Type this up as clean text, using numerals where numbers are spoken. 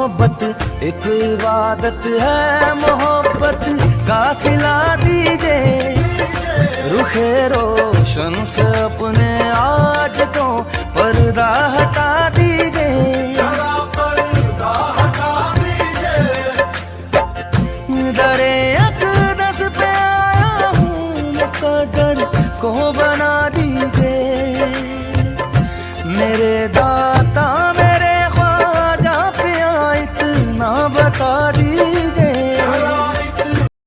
मोहब्बत एक इबादत है, मोहब्बत का सिला दीजिए। रुखे रोशन से अपने आज तो पर्दा हटा दीजिए। दरे अक़दस पे आया हूँ मुक़द्दर को